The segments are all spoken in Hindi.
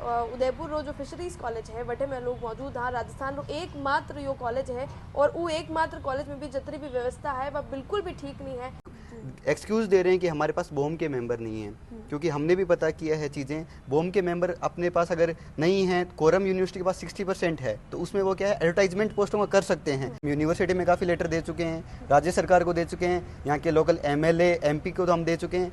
उदयपुर रो जो फिशरीज कॉलेज है वटे में लोग मौजूद हाँ राजस्थान रो एकमात्र यो कॉलेज है और वो एकमात्र कॉलेज में भी जितनी भी व्यवस्था है वह बिल्कुल भी ठीक नहीं है। एक्सक्यूज़ दे रहे हैं कि हमारे पास बोम के मेंबर नहीं हैं, क्योंकि हमने भी पता किया है चीज़ें। बोम के मेंबर अपने पास अगर नहीं हैं, कोरम यूनिवर्सिटी के पास 60% है, तो उसमें वो क्या है एडवर्टाइजमेंट पोस्टों का कर सकते हैं। यूनिवर्सिटी में काफ़ी लेटर दे चुके हैं, राज्य सरकार को दे चुके हैं, यहाँ के लोकल एमएलए एमपी को तो हम दे चुके हैं।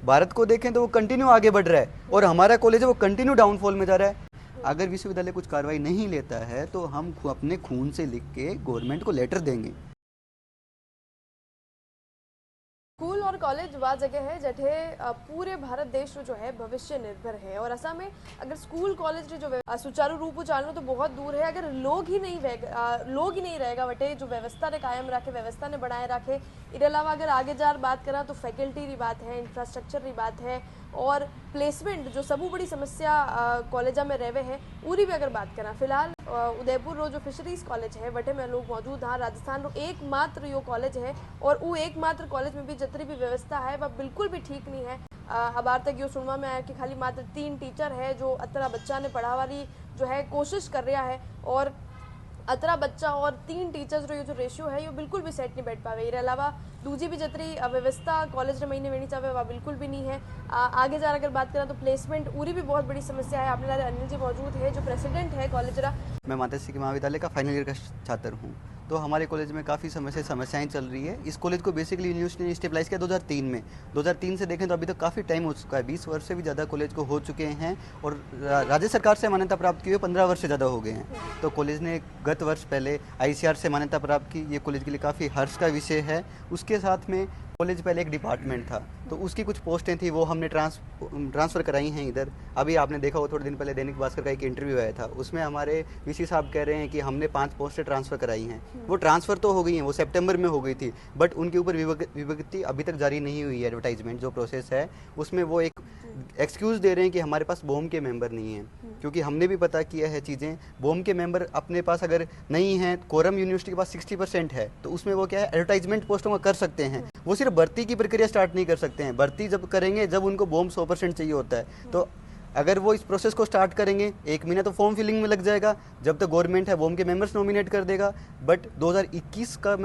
भारत को देखें तो वो कंटिन्यू आगे बढ़ रहा है और हमारा कॉलेज है वो कंटिन्यू डाउनफॉल में जा रहा है। अगर विश्वविद्यालय कुछ कार्रवाई नहीं लेता है तो हम अपने खून से लिख के गवर्नमेंट को लेटर देंगे। स्कूल और कॉलेज वह जगह है जठे पूरे भारत देश जो है भविष्य निर्भर है और ऐसा में अगर स्कूल कॉलेज जो सुचारू रूप से चालू तो बहुत दूर है। अगर लोग ही नहीं रहेगा वटे जो व्यवस्था ने कायम रखे, व्यवस्था ने बनाए रखे। इसके अलावा अगर आगे जार बात करा तो फैकल्टी की बात है, इंफ्रास्ट्रक्चर की बात है और प्लेसमेंट जो सबू बड़ी समस्या कॉलेजा में रहे हैं पूरी भी अगर बात करा। फिलहाल उदयपुर रो जो फिशरीज कॉलेज है वटे में लोग मौजूद हाँ राजस्थान रो एकमात्र यो कॉलेज है और वो एकमात्र कॉलेज में भी जितनी भी व्यवस्था है वह बिल्कुल भी ठीक नहीं है। अब आर तक यो सुनवा में आया कि खाली मात्र 3 टीचर है जो अतरा बच्चा ने पढ़ावारी जो है कोशिश कर रहा है और अतरा बच्चा और 3 टीचर्स जो रेशियो है ये बिल्कुल भी सेट नहीं बैठ पावे। इसके अलावा दूसरी भी जितनी व्यवस्था कॉलेज महीने वेनी चाहे वह बिल्कुल भी नहीं है। आगे जा अगर बात करें तो प्लेसमेंट पूरी भी बहुत बड़ी समस्या है। अपने लारे अनिल जी मौजूद है जो प्रेसिडेंट है कॉलेज रा। मैं माता श्री महाविद्यालय का फाइनल ईयर का छात्र हूँ, तो हमारे कॉलेज में काफ़ी समस्याएं चल रही है। इस कॉलेज को बेसिकली यूनिवर्सिटी ने स्टेबलाइज किया 2003 में। 2003 से देखें तो अभी तक काफ़ी टाइम हो चुका है, 20 वर्ष से भी ज़्यादा कॉलेज को हो चुके हैं और राज्य सरकार से मान्यता प्राप्त की हुई 15 वर्ष से ज़्यादा हो गए हैं। तो कॉलेज ने गत वर्ष पहले ICAR से मान्यता प्राप्त की, ये कॉलेज के लिए काफ़ी हर्ष का विषय है। उसके साथ में कॉलेज पहले एक डिपार्टमेंट था तो उसकी कुछ पोस्टें थी वो हमने ट्रांसफ़र कराई हैं इधर। अभी आपने देखा हो थोड़े दिन पहले दैनिक भास्कर का एक इंटरव्यू आया था, उसमें हमारे VC साहब कह रहे हैं कि हमने 5 पोस्टें ट्रांसफ़र कराई हैं। वो ट्रांसफ़र तो हो गई हैं, वो सितंबर में हो गई थी, बट उनके ऊपर विज्ञप्ति अभी तक जारी नहीं हुई है। एडवर्टाइजमेंट जो प्रोसेस है उसमें वो एक एक्सक्यूज़ दे रहे हैं कि हमारे पास बोम के मेंबर नहीं हैं, क्योंकि हमने भी पता किया है चीज़ें। बोम के मेंबर अपने पास अगर नहीं हैं, कोरम यूनिवर्सिटी के पास 60% है, तो उसमें वो क्या है एडवर्टाइजमेंट पोस्टों का कर सकते हैं। वो सिर्फ भर्ती की प्रक्रिया स्टार्ट नहीं कर सकते हैं, भर्ती जब करेंगे जब उनको बोम 100% चाहिए होता है। तो अगर वो इस प्रोसेस को स्टार्ट करेंगे 1 महीना तो फॉर्म फिलिंग में लग जाएगा, जब तक गवर्नमेंट है बोम के मेंबर्स नॉमिनेट कर देगा। बट 2021 का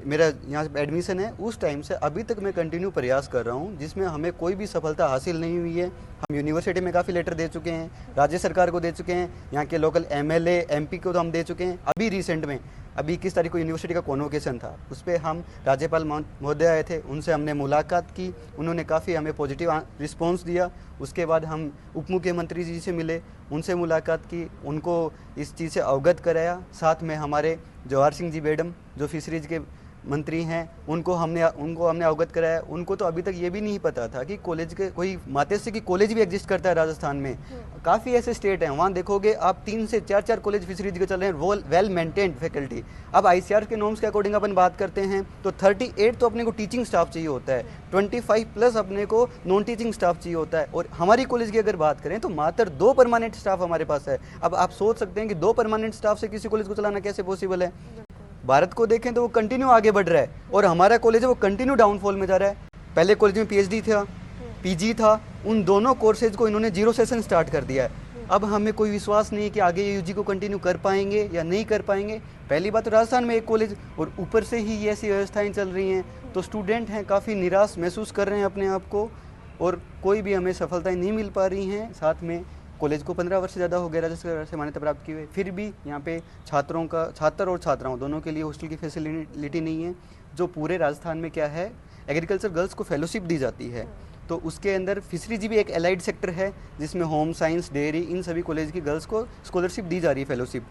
मेरा यहाँ एडमिशन है, उस टाइम से अभी तक मैं कंटिन्यू प्रयास कर रहा हूँ जिसमें हमें कोई भी सफलता हासिल नहीं हुई है। हम यूनिवर्सिटी में काफ़ी लेटर दे चुके हैं, राज्य सरकार को दे चुके हैं, यहाँ के लोकल MLA MP को तो हम दे चुके हैं। अभी रिसेंट में अभी 21 तारीख को यूनिवर्सिटी का कॉन्वोकेशन था, उस पर हम राज्यपाल महोदय आए थे, उनसे हमने मुलाकात की, उन्होंने काफ़ी हमें पॉजिटिव रिस्पॉन्स दिया। उसके बाद हम उप मुख्यमंत्री जी से मिले, उनसे मुलाकात की, उनको इस चीज़ से अवगत कराया। साथ में हमारे जवाहर सिंह जी मैडम जो फिशरीज के मंत्री हैं उनको हमने अवगत कराया। उनको तो अभी तक ये भी नहीं पता था कि कॉलेज के कोई मातेश्री की कॉलेज भी एग्जिस्ट करता है राजस्थान में। काफ़ी ऐसे स्टेट हैं वहाँ देखोगे आप 3 से 4 कॉलेज फिशरीज के चल रहे हैं, वो वेल मेंटेन्ड फैकल्टी। अब ICAR के नॉर्म्स के अकॉर्डिंग अपन बात करते हैं तो 38 तो अपने को टीचिंग स्टाफ चाहिए होता है, 25+ अपने को नॉन टीचिंग स्टाफ चाहिए होता है। और हमारी कॉलेज की अगर बात करें तो मात्र 2 परमानेंट स्टाफ हमारे पास है। अब आप सोच सकते हैं कि 2 परमानेंट स्टाफ से किसी कॉलेज को चलाना कैसे पॉसिबल है। भारत को देखें तो वो कंटिन्यू आगे बढ़ रहा है और हमारा कॉलेज है वो कंटिन्यू डाउनफॉल में जा रहा है। पहले कॉलेज में PhD था, PG था, उन दोनों कोर्सेज को इन्होंने 0 सेशन स्टार्ट कर दिया है। अब हमें कोई विश्वास नहीं है कि आगे ये UG को कंटिन्यू कर पाएंगे या नहीं कर पाएंगे। पहली बात तो राजस्थान में एक कॉलेज और ऊपर से ही ये ऐसी व्यवस्थाएं चल रही हैं, तो स्टूडेंट हैं काफ़ी निराश महसूस कर रहे हैं अपने आप को और कोई भी हमें सफलताएँ नहीं मिल पा रही हैं। साथ में कॉलेज को 15 वर्ष से ज़्यादा हो गया राज्य सरकार से मान्यता प्राप्त की हुई, फिर भी यहाँ पे छात्र और छात्राओं दोनों के लिए हॉस्टल की फैसिलिटी नहीं है। जो पूरे राजस्थान में क्या है एग्रीकल्चर गर्ल्स को फेलोशिप दी जाती है, तो उसके अंदर फिशरीज भी एक एलाइड सेक्टर है जिसमें होम साइंस, डेयरी, इन सभी कॉलेज की गर्ल्स को स्कॉलरशिप दी जा रही है, फेलोशिप।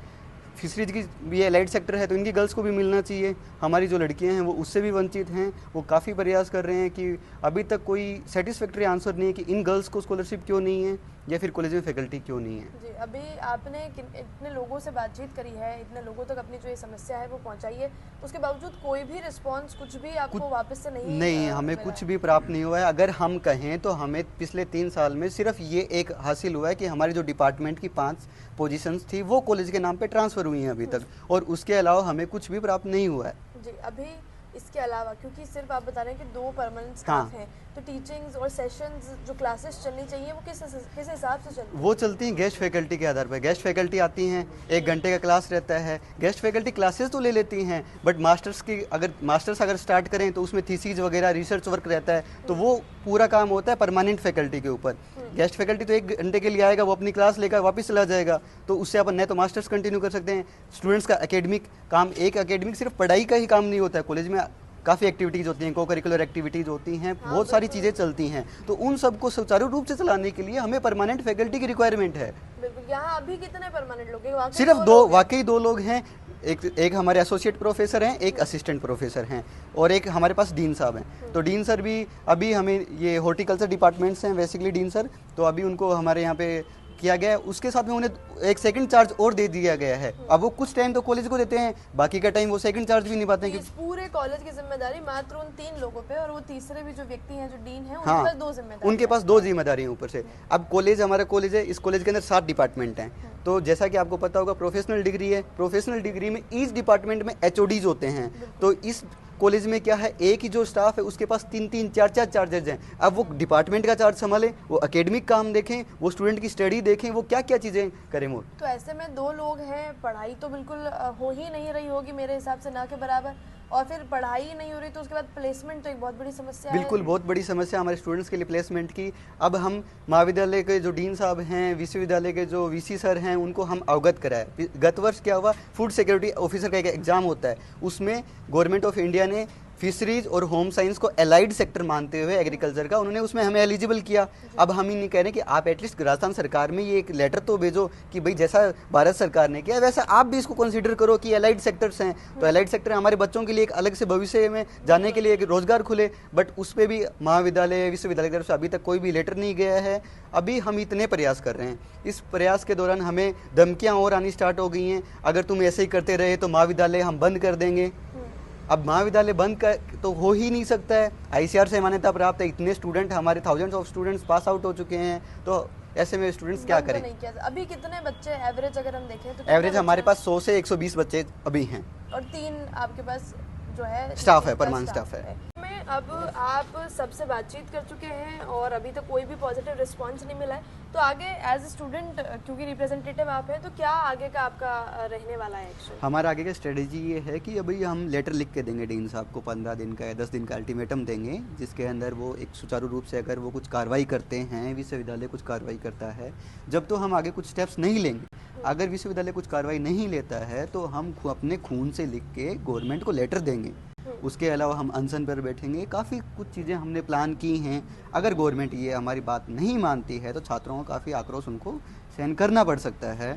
फिशरीज की भी एलाइड सेक्टर है तो इनकी गर्ल्स को भी मिलना चाहिए। हमारी जो लड़कियां हैं वो उससे भी वंचित हैं। वो काफ़ी प्रयास कर रहे हैं कि अभी तक कोई सेटिस्फैक्ट्री आंसर नहीं है कि इन गर्ल्स को स्कॉलरशिप क्यों नहीं है या फिर कॉलेज में फैकल्टी क्यों नहीं है। जी, अभी आपने इतने लोगों से बातचीत करी है, इतने लोगों तक अपनी जो ये समस्या है वो पहुंचाई है, उसके बावजूद कोई भी रिस्पांस कुछ भी आपको वापस से नहीं हमें कुछ भी प्राप्त नहीं हुआ है। अगर हम कहें तो हमें पिछले 3 साल में सिर्फ ये एक हासिल हुआ है कि हमारी जो डिपार्टमेंट की 5 पोजीशंस थी वो कॉलेज के नाम पे ट्रांसफ़र हुई हैं अभी तक, और उसके अलावा हमें कुछ भी प्राप्त नहीं हुआ है। जी, अभी इसके अलावा, क्योंकि सिर्फ आप बता रहे हैं कि 2 परमानेंट स्टाफ हैं, तो टीचिंग्स और सेशंस जो क्लासेस चलनी चाहिए वो किस हिसाब से चलती है? वो चलती हैं गेस्ट फैकल्टी के आधार पर। गेस्ट फैकल्टी आती हैं, 1 घंटे का क्लास रहता है। गेस्ट फैकल्टी क्लासेस तो ले लेती हैं, बट मास्टर्स अगर स्टार्ट करें तो उसमें थीसिस वगैरह रिसर्च वर्क रहता है, तो वो पूरा काम होता है परमानेंट फैकल्टी के ऊपर। गेस्ट फैकल्टी तो 1 घंटे के लिए आएगा, वो अपनी क्लास लेकर वापस चला जाएगा, तो उससे अपन नहीं तो मास्टर्स कंटिन्यू कर सकते हैं। स्टूडेंट्स का एकेडमिक काम, एक एकेडमिक सिर्फ पढ़ाई का ही काम नहीं होता है, कॉलेज में काफ़ी एक्टिविटीज़ होती हैं, को करिकुलर एक्टिविटीज़ होती हैं, बहुत सारी चीज़ें चलती हैं, तो उन सबको सुचारू रूप से चलाने के लिए हमें परमानेंट फैकल्टी की रिक्वायरमेंट है। बिल्कुल। यहाँ अभी कितने परमानेंट लोग हैं? वाकई सिर्फ 2 दो, लोग हैं? वाकई 2 लोग हैं। एक हमारे एसोसिएट प्रोफेसर हैं, एक असिस्टेंट प्रोफेसर हैं, और एक हमारे पास डीन साहब हैं। तो डीन सर भी अभी हमें, ये हॉर्टिकल्चर डिपार्टमेंट्स हैं बेसिकली डीन सर, तो अभी उनको हमारे यहाँ पे किया गया है। उसके साथ में उन्हें एक सेकंड चार्ज और दे दिया गया है। अब वो कुछ टाइम तो कॉलेज को देते हैं, बाकी का टाइम वो सेकंड चार्ज भी निभाते हैं। इस पूरे कॉलेज की जिम्मेदारी मात्र उन 3 लोगों पे, और वो तीसरे भी जो व्यक्ति हैं जो डीन हैं उनके हाँ, पास 2 जिम्मेदारी उनके पास 2 जिम्मेदारी हैं ऊपर से। अब हमारा कॉलेज है, इस कॉलेज के अंदर 7 डिपार्टमेंट हैं। तो जैसा कि आपको पता होगा, प्रोफेशनल डिग्री है, प्रोफेशनल डिग्री में ईच डिपार्टमेंट में एचओडीज होते हैं। तो इस कॉलेज में क्या है, एक ही जो स्टाफ है उसके पास 3-3, 4-4 चार्जेज हैं। अब वो डिपार्टमेंट का चार्ज संभालें, वो एकेडमिक काम देखें, वो स्टूडेंट की स्टडी देखें, वो क्या क्या चीज़ें करें। वो तो ऐसे में 2 लोग हैं, पढ़ाई तो बिल्कुल हो ही नहीं रही होगी मेरे हिसाब से, ना के बराबर, और फिर पढ़ाई ही नहीं हो रही तो उसके बाद प्लेसमेंट तो एक बहुत बड़ी समस्या है। बिल्कुल, बहुत बड़ी समस्या हमारे स्टूडेंट्स के लिए प्लेसमेंट की। अब हम महाविद्यालय के जो डीन साहब हैं, विश्वविद्यालय के जो वीसी सर हैं, उनको हम अवगत कराए। गत वर्ष क्या हुआ, फूड सिक्योरिटी ऑफिसर का एक एग्जाम होता है, उसमें गवर्नमेंट ऑफ इंडिया ने फिशरीज और होम साइंस को एलाइड सेक्टर मानते हुए एग्रीकल्चर का, उन्होंने उसमें हमें एलिजिबल किया। अब हम ही नहीं कह रहे कि आप एटलीस्ट राजस्थान सरकार में ये एक लेटर तो भेजो कि भाई जैसा भारत सरकार ने किया वैसा आप भी इसको कंसीडर करो कि एलाइड सेक्टर्स हैं। तो एलाइड सेक्टर हमारे बच्चों के लिए एक अलग से भविष्य में जाने के लिए एक रोजगार खुले, बट उस पर भी महाविद्यालय विश्वविद्यालय की तरफ से अभी तक कोई भी लेटर नहीं गया है। अभी हम इतने प्रयास कर रहे हैं, इस प्रयास के दौरान हमें धमकियाँ और आनी स्टार्ट हो गई हैं, अगर तुम ऐसे ही करते रहे तो महाविद्यालय हम बंद कर देंगे। अब महाविद्यालय बंद कर तो हो ही नहीं सकता है, आईसीआर से मान्यता प्राप्त है, इतने स्टूडेंट हमारे thousands of students pass out हो चुके हैं, तो ऐसे में स्टूडेंट्स क्या करें। नहीं किया। अभी कितने बच्चे एवरेज अगर हम देखें तो एवरेज हमारे पास 100 से 120 बच्चे अभी हैं, और 3 आपके पास जो है स्टाफ है, परमानेंट स्टाफ है। में अब आप सबसे बातचीत कर चुके हैं और अभी तक कोई भी पॉजिटिव रिस्पांस नहीं मिला है, तो आगे एज ए स्टूडेंट, क्योंकि रिप्रेजेंटेटिव आप हैं, तो क्या आगे का आपका रहने वाला है एक्शन? हमारा आगे का स्ट्रेटेजी ये है कि अभी हम लेटर लिख के देंगे डीन साहब को, 15 दिन का या 10 दिन का अल्टीमेटम देंगे, जिसके अंदर वो एक सुचारू रूप से अगर वो कुछ कार्रवाई करते हैं, विश्वविद्यालय कुछ कार्रवाई करता है, जब तो हम आगे कुछ स्टेप्स नहीं लेंगे। अगर विश्वविद्यालय कुछ कार्रवाई नहीं लेता है तो हम अपने खून से लिख के गवर्नमेंट को लेटर देंगे। उसके अलावा हम अनशन पर बैठेंगे, काफ़ी कुछ चीज़ें हमने प्लान की हैं। अगर गवर्नमेंट ये हमारी बात नहीं मानती है तो छात्रों को काफ़ी आक्रोश उनको सहन करना पड़ सकता है।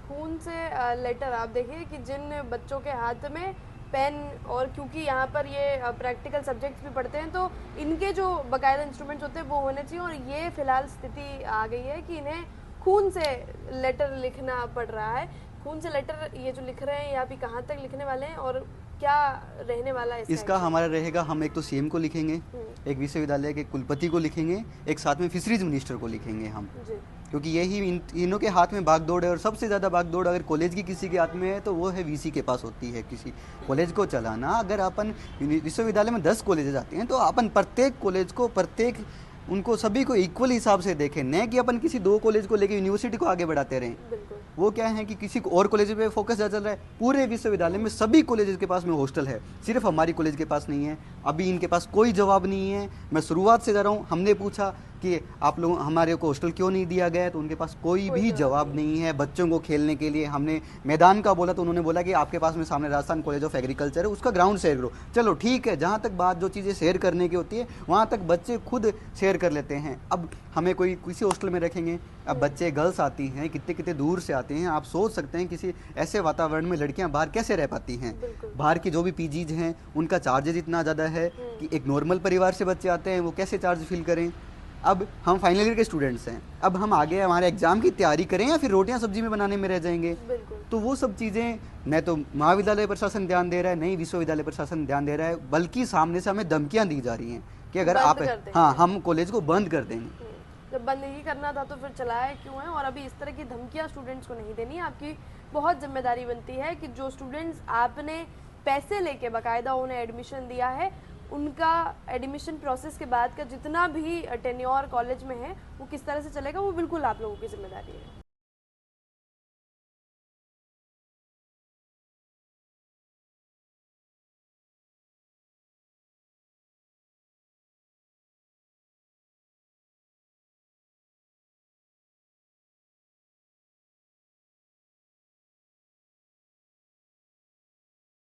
खून से लेटर, आप देखिए कि जिन बच्चों के हाथ में पेन, और क्योंकि यहाँ पर ये प्रैक्टिकल सब्जेक्ट्स भी पढ़ते हैं तो इनके जो बाकायदा इंस्ट्रूमेंट्स होते हैं वो होने चाहिए, और ये फिलहाल स्थिति आ गई है कि इन्हें खून से लेटर लिखना पड़ रहा है। खून से लेटर ये जो लिख रहे हैं ये अभी कहाँ तक लिखने वाले हैं और क्या रहने वाला है इसका हमारा रहेगा, हम एक तो सीएम को लिखेंगे, एक विश्वविद्यालय के कुलपति को लिखेंगे, एक साथ में फिशरीज मिनिस्टर को लिखेंगे हम, क्योंकि यही इनों के हाथ में भागदौड़ है। और सबसे ज़्यादा भागदौड़ अगर कॉलेज की किसी के हाथ में है तो वो है वीसी के पास होती है, किसी कॉलेज को चलाना। अगर अपन विश्वविद्यालय में 10 कॉलेज आते हैं तो अपन प्रत्येक कॉलेज को, प्रत्येक उनको सभी को इक्वल हिसाब से देखें, न कि अपन किसी 2 कॉलेज को लेकर यूनिवर्सिटी को आगे बढ़ाते रहें। वो क्या है कि किसी और कॉलेज पे फोकस ज़्यादा चल रहा है। पूरे विश्वविद्यालय में सभी कॉलेज के पास में हॉस्टल है, सिर्फ हमारी कॉलेज के पास नहीं है। अभी इनके पास कोई जवाब नहीं है। मैं शुरुआत से जा रहा हूँ, हमने पूछा कि आप लोग हमारे को हॉस्टल क्यों नहीं दिया गया, तो उनके पास कोई भी जवाब नहीं है। बच्चों को खेलने के लिए हमने मैदान का बोला तो उन्होंने बोला कि आपके पास में सामने राजस्थान कॉलेज ऑफ एग्रीकल्चर है, उसका ग्राउंड शेयर करो। चलो ठीक है, जहाँ तक बात जो चीज़ें शेयर करने की होती है वहाँ तक बच्चे खुद शेयर कर लेते हैं। अब हमें कोई किसी हॉस्टल में रखेंगे, अब बच्चे गर्ल्स आती हैं, कितने कितने दूर से आते हैं। आप सोच सकते हैं किसी ऐसे वातावरण में लड़कियां बाहर कैसे रह पाती हैं। बाहर की जो भी पीजीज हैं उनका चार्जेज इतना ज़्यादा है कि एक नॉर्मल परिवार से बच्चे आते हैं वो कैसे चार्ज फिल करें। अब हम फाइनल ईयर के स्टूडेंट्स हैं, अब हम आगे हमारे एग्जाम की तैयारी करें या फिर रोटियां सब्जी में बनाने में रह जाएंगे। तो वो सब चीज़ें न तो महाविद्यालय प्रशासन ध्यान दे रहा है, नहीं विश्वविद्यालय प्रशासन ध्यान दे रहा है, बल्कि सामने से हमें धमकियां दी जा रही हैं कि अगर आप हम कॉलेज को बंद कर देंगे। जब बंद ही करना था तो फिर चलाया क्यों है? और अभी इस तरह की धमकियां स्टूडेंट्स को नहीं देनी। आपकी बहुत जिम्मेदारी बनती है कि जो स्टूडेंट्स आपने पैसे लेके बाकायदा उन्हें एडमिशन दिया है, उनका एडमिशन प्रोसेस के बाद का जितना भी टेन्योर कॉलेज में है वो किस तरह से चलेगा वो बिल्कुल आप लोगों की जिम्मेदारी है।